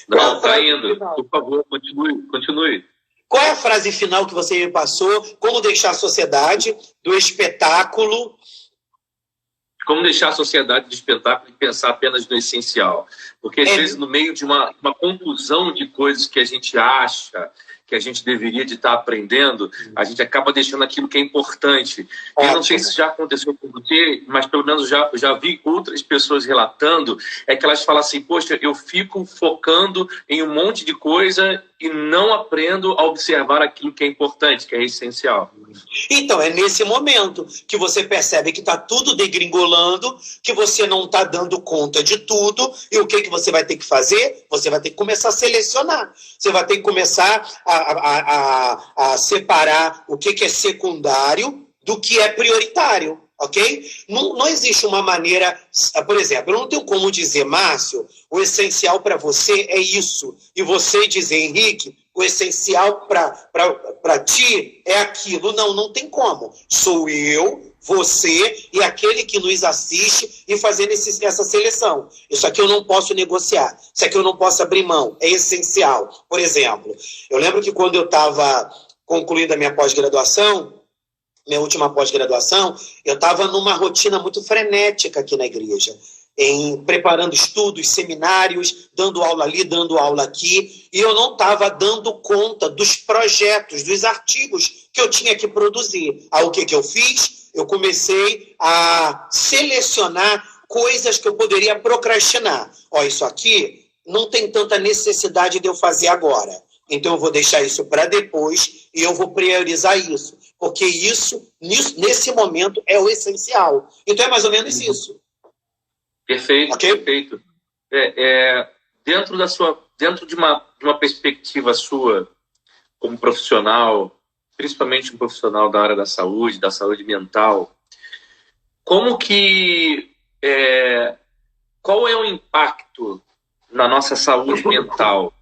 Não, está indo. Por favor, continue. Qual é a frase final que você me passou? Como deixar a sociedade do espetáculo... Como deixar a sociedade do espetáculo e pensar apenas no essencial? Porque, às vezes, no meio de uma confusão de coisas que a gente acha, que que a gente deveria de estar aprendendo, a gente acaba deixando aquilo que é importante. E eu não sei se já aconteceu com você, mas pelo menos já vi outras pessoas relatando, é que elas falam assim, poxa, eu fico focando em um monte de coisa e não aprendo a observar aquilo que é importante, que é essencial. Então, é nesse momento que você percebe que está tudo degringolando, que você não está dando conta de tudo, e o que você vai ter que fazer? Você vai ter que começar a selecionar. Você vai ter que começar a separar o que é secundário do que é prioritário, ok? Não existe uma maneira... Por exemplo, eu não tenho como dizer, Márcio, o essencial para você é isso, e você dizer, Henrique, o essencial para ti é aquilo. Não tem como. Sou eu, você e aquele que nos assiste e fazendo essa seleção. Isso aqui eu não posso negociar. Isso aqui eu não posso abrir mão. É essencial. Por exemplo, eu lembro que quando eu estava concluindo a minha pós-graduação, minha última pós-graduação, eu estava numa rotina muito frenética aqui na igreja, preparando estudos, seminários, dando aula ali, dando aula aqui, e eu não estava dando conta dos projetos, dos artigos que eu tinha que produzir. Aí o que eu fiz? Eu comecei a selecionar coisas que eu poderia procrastinar. Ó, isso aqui não tem tanta necessidade de eu fazer agora. Então eu vou deixar isso para depois e eu vou priorizar isso. Porque isso, nesse momento, é o essencial. Então é mais ou menos isso. Perfeito, okay? Perfeito. Dentro de uma perspectiva sua, como profissional, principalmente um profissional da área da saúde mental, qual é o impacto na nossa saúde mental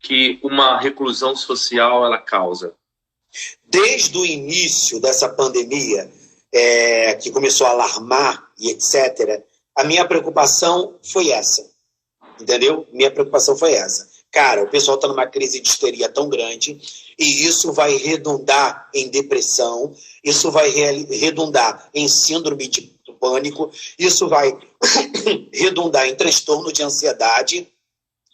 que uma reclusão social ela causa? Desde o início dessa pandemia, que começou a alarmar e etc., a minha preocupação foi essa, entendeu? Minha preocupação foi essa. Cara, o pessoal está numa crise de histeria tão grande e isso vai redundar em depressão, isso vai redundar em síndrome de pânico, isso vai redundar em transtorno de ansiedade.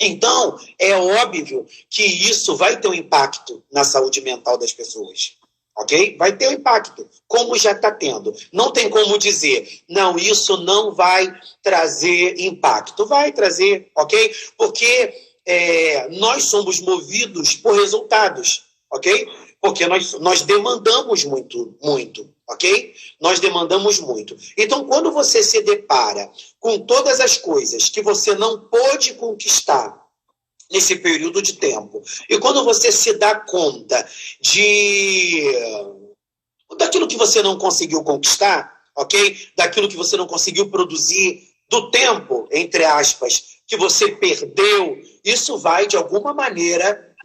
Então, é óbvio que isso vai ter um impacto na saúde mental das pessoas. Ok? Vai ter um impacto, como já está tendo. Não tem como dizer, não, isso não vai trazer impacto. Vai trazer, ok? Porque nós somos movidos por resultados, ok? Porque nós demandamos muito, ok? Nós demandamos muito. Então, quando você se depara com todas as coisas que você não pôde conquistar nesse período de tempo, e quando você se dá conta daquilo que você não conseguiu conquistar, ok? Daquilo que você não conseguiu produzir, do tempo, entre aspas, que você perdeu, isso vai, de alguma maneira,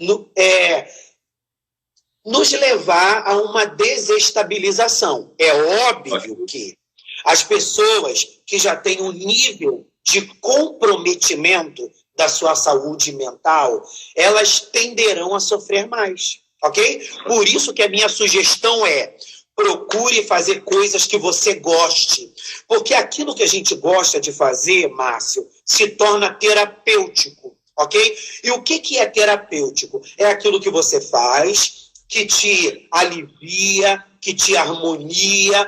nos levar a uma desestabilização. É óbvio que as pessoas que já têm um nível de comprometimento da sua saúde mental, elas tenderão a sofrer mais, ok? Por isso que a minha sugestão é: procure fazer coisas que você goste, porque aquilo que a gente gosta de fazer, Márcio, se torna terapêutico, ok? E o que é terapêutico? É aquilo que você faz, que te alivia, que te harmoniza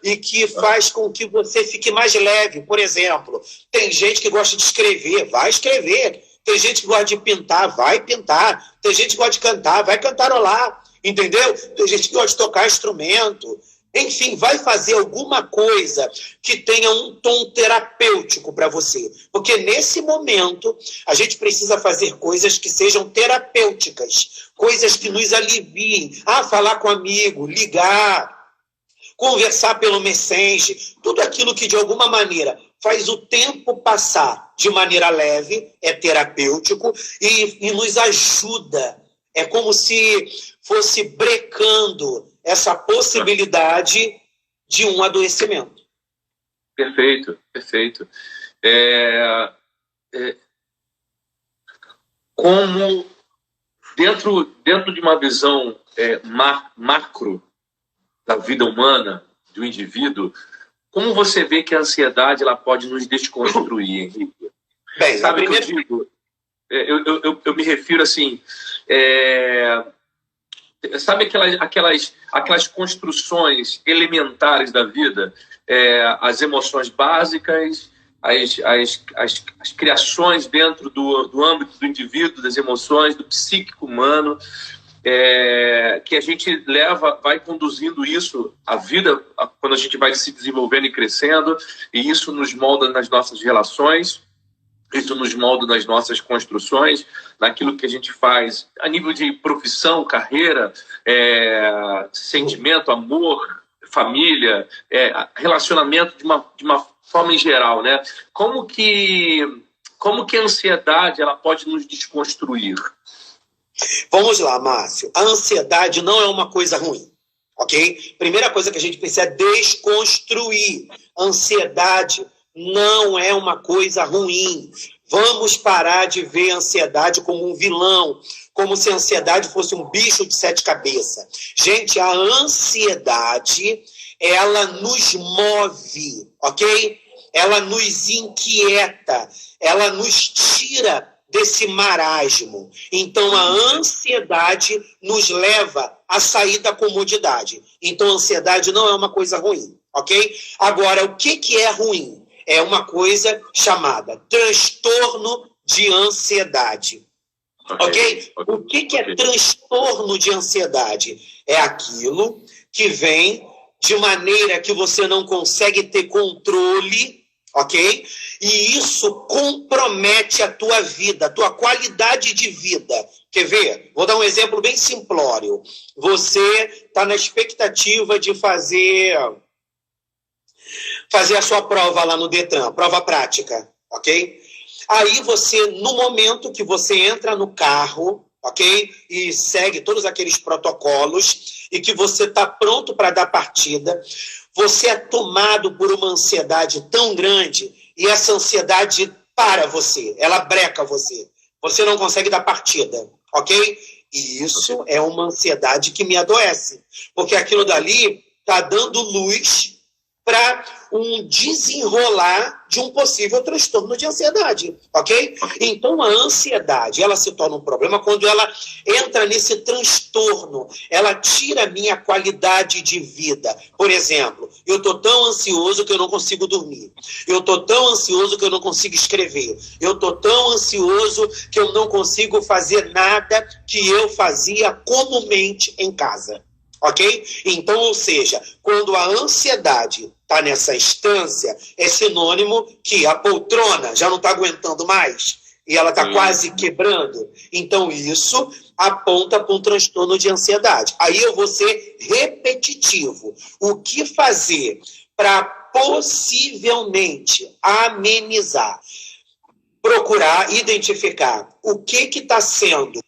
e que faz com que você fique mais leve. Por exemplo, tem gente que gosta de escrever, vai escrever. Tem gente que gosta de pintar, vai pintar. Tem gente que gosta de cantar, vai cantarolar. Entendeu? Tem gente que gosta de tocar instrumento. Enfim, vai fazer alguma coisa que tenha um tom terapêutico para você. Porque nesse momento, a gente precisa fazer coisas que sejam terapêuticas. Coisas que nos aliviem. Falar com amigo, ligar, conversar pelo Messenger. Tudo aquilo que, de alguma maneira, faz o tempo passar de maneira leve, é terapêutico e nos ajuda. É como se fosse brecando essa possibilidade de um adoecimento. Perfeito, perfeito. Como dentro de uma visão macro da vida humana, do indivíduo, como você vê que a ansiedade ela pode nos desconstruir, Henrique? Bem, sabe o que eu digo? eu me refiro assim, sabe aquelas construções elementares da vida, as emoções básicas, as criações dentro do âmbito do indivíduo, das emoções, do psíquico humano, que a gente vai conduzindo isso, a vida, quando a gente vai se desenvolvendo e crescendo, e isso nos molda nas nossas relações, isso nos molda nas nossas construções, naquilo que a gente faz a nível de profissão, carreira, sentimento, amor, família, relacionamento de uma forma em geral, né? Como que a ansiedade ela pode nos desconstruir? Vamos lá, Márcio. A ansiedade não é uma coisa ruim, ok? Primeira coisa que a gente precisa é desconstruir. Ansiedade não é uma coisa ruim. Vamos parar de ver a ansiedade como um vilão, como se a ansiedade fosse um bicho de 7 cabeças. Gente, a ansiedade, ela nos move, ok? Ela nos inquieta, ela nos tira desse marasmo. Então, a ansiedade nos leva a sair da comodidade. Então, a ansiedade não é uma coisa ruim, ok? Agora, o que é ruim? É uma coisa chamada transtorno de ansiedade. Ok? O que é transtorno de ansiedade? É aquilo que vem de maneira que você não consegue ter controle, ok? E isso compromete a tua vida, a tua qualidade de vida. Quer ver? Vou dar um exemplo bem simplório. Você está na expectativa de fazer a sua prova lá no Detran, prova prática, ok? Aí você, no momento que você entra no carro, ok? E segue todos aqueles protocolos e que você está pronto para dar partida, você é tomado por uma ansiedade tão grande e essa ansiedade para você, ela breca você. Você não consegue dar partida, ok? E isso é uma ansiedade que me adoece, porque aquilo dali está dando luz para um desenrolar de um possível transtorno de ansiedade, ok? Então, a ansiedade, ela se torna um problema quando ela entra nesse transtorno, ela tira a minha qualidade de vida. Por exemplo, eu estou tão ansioso que eu não consigo dormir. Eu estou tão ansioso que eu não consigo escrever. Eu estou tão ansioso que eu não consigo fazer nada que eu fazia comumente em casa. Ok? Então, ou seja, quando a ansiedade está nessa instância, é sinônimo que a poltrona já não está aguentando mais e ela está quase quebrando. Então, isso aponta para um transtorno de ansiedade. Aí eu vou ser repetitivo. O que fazer para possivelmente amenizar? Procurar identificar o que está sendo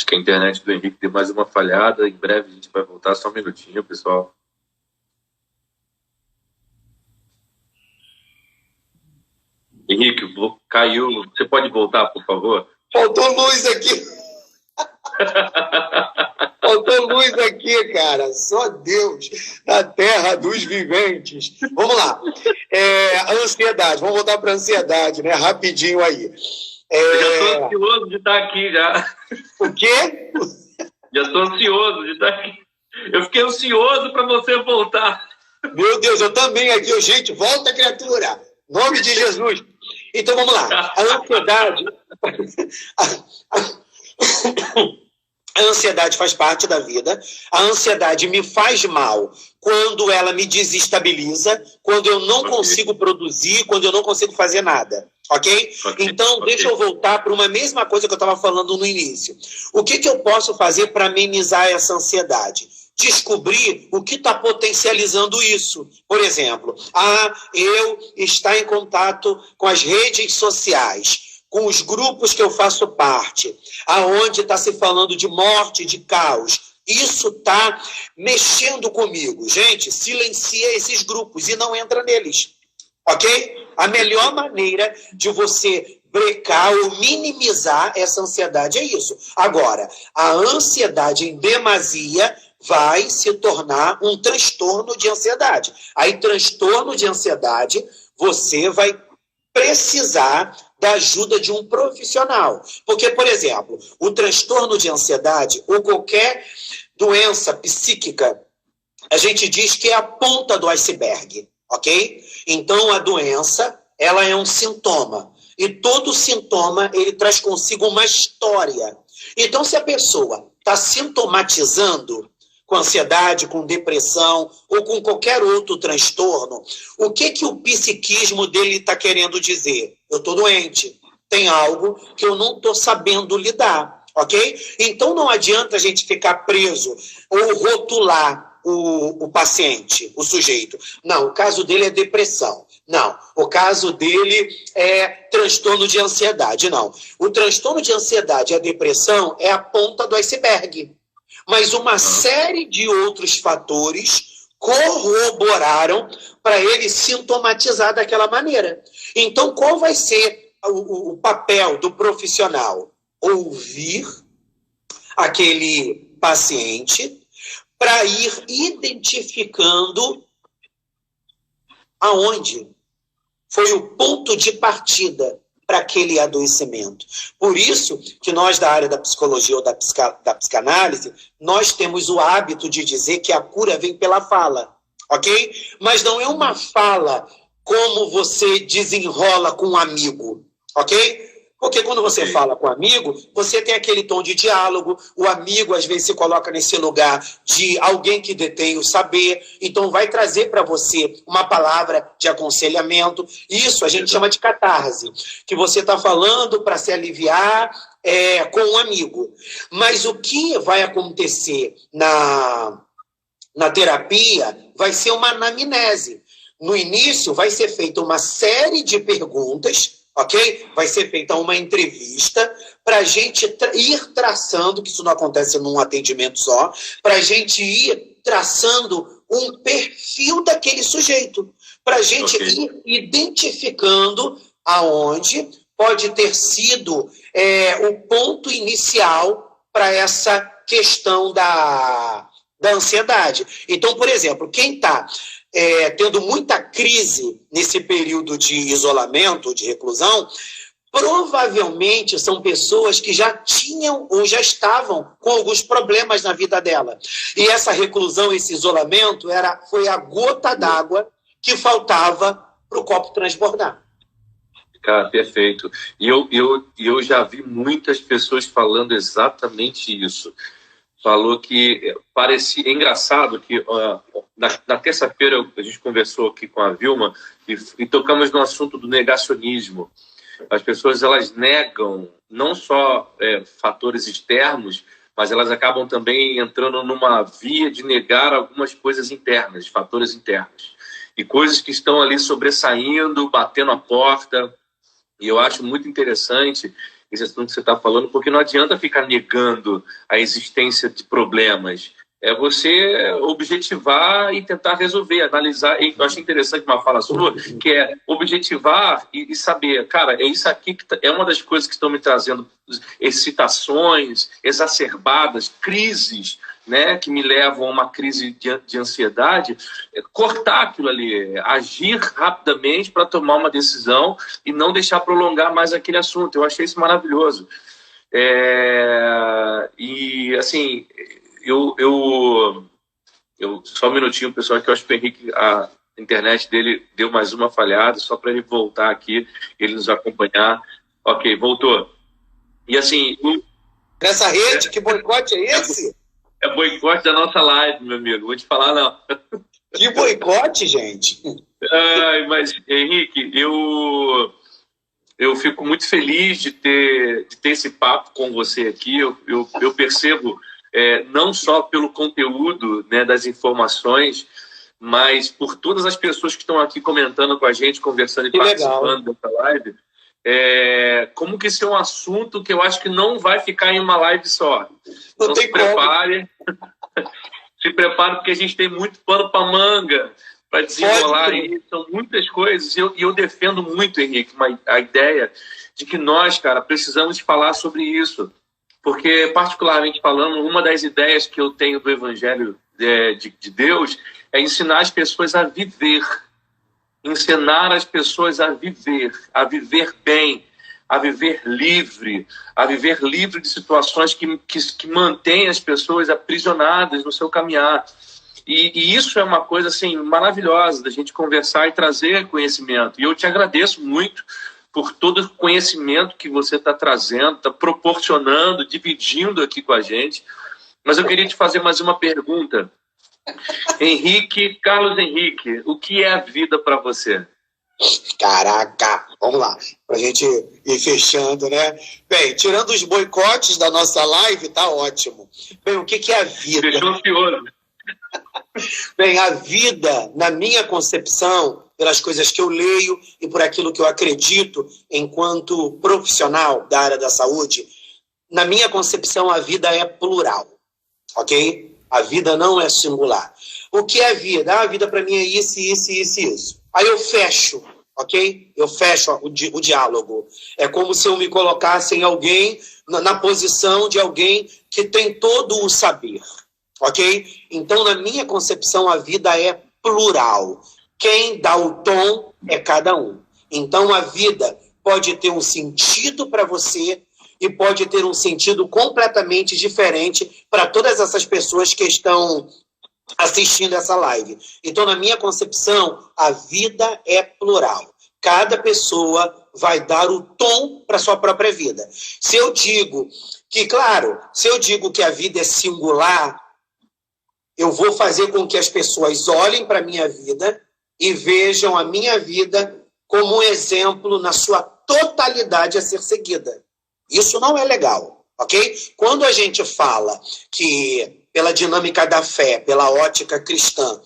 Acho que a internet do Henrique deu mais uma falhada. Em breve a gente vai voltar. Só um minutinho, pessoal. Henrique, caiu. Você pode voltar, por favor? Faltou luz aqui. Faltou luz aqui, cara. Só Deus na terra dos viventes. Vamos lá. A ansiedade. Vamos voltar para a ansiedade, né? Rapidinho aí. Eu já estou ansioso de estar aqui já. O quê? Já estou ansioso de estar aqui. Eu fiquei ansioso para você voltar. Meu Deus, eu também aqui. Gente, volta, criatura. Em nome de Jesus. Então, vamos lá. A ansiedade... A ansiedade faz parte da vida. A ansiedade me faz mal quando ela me desestabiliza, quando eu não consigo produzir, quando eu não consigo fazer nada. Ok? Então, deixa eu voltar para uma mesma coisa que eu estava falando no início. O que eu posso fazer para amenizar essa ansiedade? Descobrir o que está potencializando isso. Por exemplo, eu estar em contato com as redes sociais, com os grupos que eu faço parte, aonde está se falando de morte, de caos. Isso está mexendo comigo. Gente, silencia esses grupos e não entra neles. Ok? A melhor maneira de você brecar ou minimizar essa ansiedade, é isso. Agora, a ansiedade em demasia vai se tornar um transtorno de ansiedade. Aí, transtorno de ansiedade, você vai precisar da ajuda de um profissional. Porque, por exemplo, o transtorno de ansiedade ou qualquer doença psíquica, a gente diz que é a ponta do iceberg, ok? Então, a doença, ela é um sintoma. E todo sintoma, ele traz consigo uma história. Então, se a pessoa está sintomatizando com ansiedade, com depressão ou com qualquer outro transtorno, o que o psiquismo dele está querendo dizer? Eu estou doente, tem algo que eu não estou sabendo lidar, ok? Então não adianta a gente ficar preso ou rotular o paciente, o sujeito. Não, o caso dele é depressão. Não, o caso dele é transtorno de ansiedade. Não, o transtorno de ansiedade e a depressão é a ponta do iceberg. Mas uma série de outros fatores corroboraram para ele sintomatizar daquela maneira. Então, qual vai ser o papel do profissional? Ouvir aquele paciente para ir identificando aonde foi o ponto de partida para aquele adoecimento. Por isso que nós da área da psicologia ou da psicanálise, nós temos o hábito de dizer que a cura vem pela fala, ok? Mas não é uma fala como você desenrola com um amigo, ok? Porque quando você fala com um amigo, você tem aquele tom de diálogo, o amigo às vezes se coloca nesse lugar de alguém que detém o saber, então vai trazer para você uma palavra de aconselhamento. Isso a gente chama de catarse, que você está falando para se aliviar com um amigo. Mas o que vai acontecer na terapia vai ser uma anamnese. No início vai ser feita uma série de perguntas, ok? Vai ser feita uma entrevista para a gente ir traçando, que isso não acontece num atendimento só, para a gente ir traçando um perfil daquele sujeito, para a gente ir identificando aonde pode ter sido o ponto inicial para essa questão da ansiedade. Então, por exemplo, quem está tendo muita crise nesse período de isolamento, de reclusão, provavelmente são pessoas que já tinham ou já estavam com alguns problemas na vida dela. E essa reclusão, esse isolamento, foi a gota d'água que faltava para o copo transbordar. Cara, perfeito. E eu já vi muitas pessoas falando exatamente isso. Falou que parecia engraçado que na terça-feira a gente conversou aqui com a Vilma e tocamos no assunto do negacionismo. As pessoas, elas negam não só fatores externos, mas elas acabam também entrando numa via de negar algumas coisas internas, fatores internos. E coisas que estão ali sobressaindo, batendo a porta. E eu acho muito interessante esse assunto que você está falando, porque não adianta ficar negando a existência de problemas. É você objetivar e tentar resolver, analisar. E eu acho interessante uma fala sua, que é objetivar e saber, cara, é isso aqui que é uma das coisas que estão me trazendo excitações exacerbadas, crises, né, que me levam a uma crise de ansiedade, cortar aquilo ali, agir rapidamente para tomar uma decisão e não deixar prolongar mais aquele assunto. Eu achei isso maravilhoso. E, assim, eu só um minutinho, pessoal, que eu acho que o Henrique, a internet dele deu mais uma falhada, só para ele voltar aqui, ele nos acompanhar. Ok, voltou. E, assim... Nessa rede, que boicote é esse? É boicote da nossa live, meu amigo. Vou te falar, não. Que boicote, gente? Mas, Henrique, eu fico muito feliz de ter esse papo com você aqui. Eu percebo, não só pelo conteúdo, né, das informações, mas por todas as pessoas que estão aqui comentando com a gente, conversando e participando dessa live. Como que esse é um assunto que eu acho que não vai ficar em uma live só. Então se prepare. Se prepare, porque a gente tem muito pano para manga para desenrolar aí. São muitas coisas. E eu defendo muito, Henrique, a ideia de que nós, cara, precisamos falar sobre isso. Porque, particularmente falando, uma das ideias que eu tenho do Evangelho de Deus é ensinar as pessoas a viver. Ensinar as pessoas a viver bem, a viver livre de situações que mantêm as pessoas aprisionadas no seu caminhar. E isso é uma coisa assim, maravilhosa, da gente conversar e trazer conhecimento. E eu te agradeço muito por todo o conhecimento que você está trazendo, está proporcionando, dividindo aqui com a gente. Mas eu queria te fazer mais uma pergunta. Carlos Henrique, o que é a vida para você? Caraca, vamos lá, para a gente ir fechando, né? Bem, tirando os boicotes da nossa live, tá ótimo. Bem, o que é a vida? Fechou o pior. Bem, a vida, na minha concepção, pelas coisas que eu leio e por aquilo que eu acredito enquanto profissional da área da saúde, na minha concepção, a vida é plural, ok? A vida não é singular. O que é a vida? A vida para mim é isso, isso, isso, isso. Aí eu fecho, ok? Eu fecho o diálogo. É como se eu me colocasse em alguém, na posição de alguém que tem todo o saber, ok? Então, na minha concepção, a vida é plural. Quem dá o tom é cada um. Então, a vida pode ter um sentido para você e pode ter um sentido completamente diferente para todas essas pessoas que estão assistindo essa live. Então, na minha concepção, a vida é plural. Cada pessoa vai dar o tom para a sua própria vida. Se eu digo que a vida é singular, eu vou fazer com que as pessoas olhem para a minha vida e vejam a minha vida como um exemplo na sua totalidade a ser seguida. Isso não é legal, ok? Quando a gente fala que, pela dinâmica da fé, pela ótica cristã,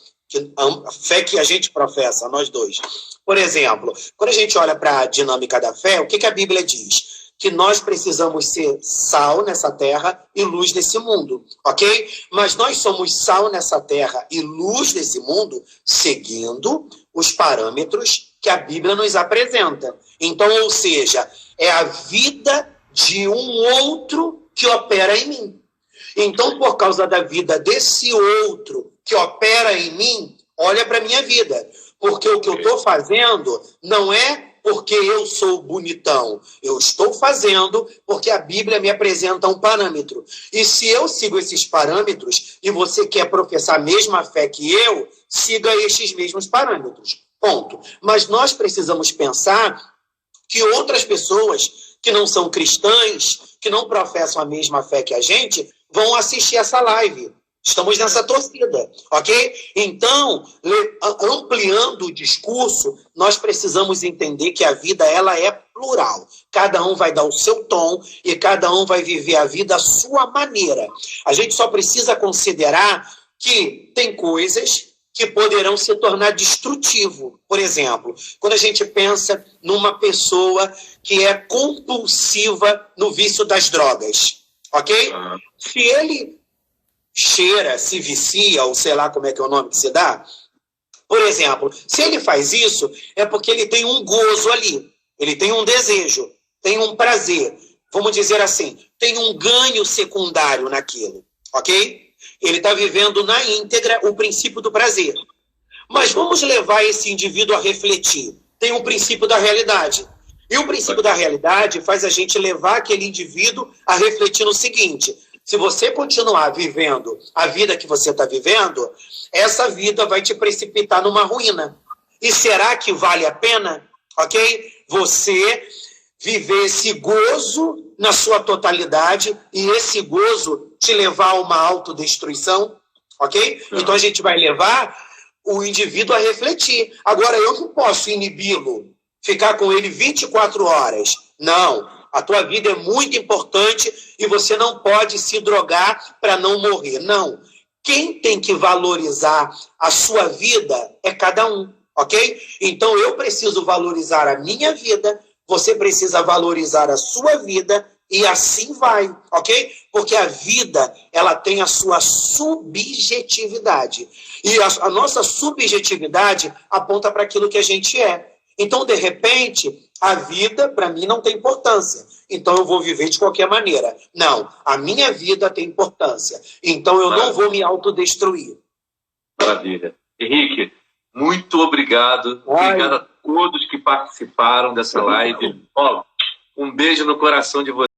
a fé que a gente professa, nós dois, por exemplo, quando a gente olha para a dinâmica da fé, o que a Bíblia diz? Que nós precisamos ser sal nessa terra e luz nesse mundo, ok? Mas nós somos sal nessa terra e luz nesse mundo seguindo os parâmetros que a Bíblia nos apresenta. Então, ou seja, é a vida de um outro que opera em mim. Então, por causa da vida desse outro que opera em mim, olha para a minha vida. Porque o que eu estou fazendo não é porque eu sou bonitão. Eu estou fazendo porque a Bíblia me apresenta um parâmetro. E se eu sigo esses parâmetros e você quer professar a mesma fé que eu, siga estes mesmos parâmetros. Ponto. Mas nós precisamos pensar que outras pessoas que não são cristãs, que não professam a mesma fé que a gente, vão assistir essa live. Estamos nessa torcida, ok? Então, ampliando o discurso, nós precisamos entender que a vida ela é plural. Cada um vai dar o seu tom e cada um vai viver a vida à sua maneira. A gente só precisa considerar que tem coisas que poderão se tornar destrutivo. Por exemplo, quando a gente pensa numa pessoa que é compulsiva no vício das drogas, ok? Se ele cheira, se vicia, ou sei lá como é que é o nome que se dá, por exemplo, se ele faz isso, é porque ele tem um gozo ali, ele tem um desejo, tem um prazer, vamos dizer assim, tem um ganho secundário naquilo, ok? Ele está vivendo na íntegra o princípio do prazer. Mas vamos levar esse indivíduo a refletir. Tem um princípio da realidade. E o princípio da realidade faz a gente levar aquele indivíduo a refletir no seguinte: se você continuar vivendo a vida que você está vivendo, essa vida vai te precipitar numa ruína. E será que vale a pena, ok? Você viver esse gozo na sua totalidade e esse gozo te levar a uma autodestruição, ok? Então a gente vai levar o indivíduo a refletir. Agora, eu não posso inibi-lo, ficar com ele 24 horas. Não. A tua vida é muito importante e você não pode se drogar para não morrer. Não. Quem tem que valorizar a sua vida é cada um, ok? Então eu preciso valorizar a minha vida, você precisa valorizar a sua vida E assim vai, ok? Porque a vida, ela tem a sua subjetividade. E a nossa subjetividade aponta para aquilo que a gente é. Então, de repente, a vida, para mim, não tem importância. Então, eu vou viver de qualquer maneira. Não, a minha vida tem importância. Então, eu não vou me autodestruir. Maravilha. Henrique, muito obrigado. Obrigado a todos que participaram dessa live. Ó, um beijo no coração de vocês.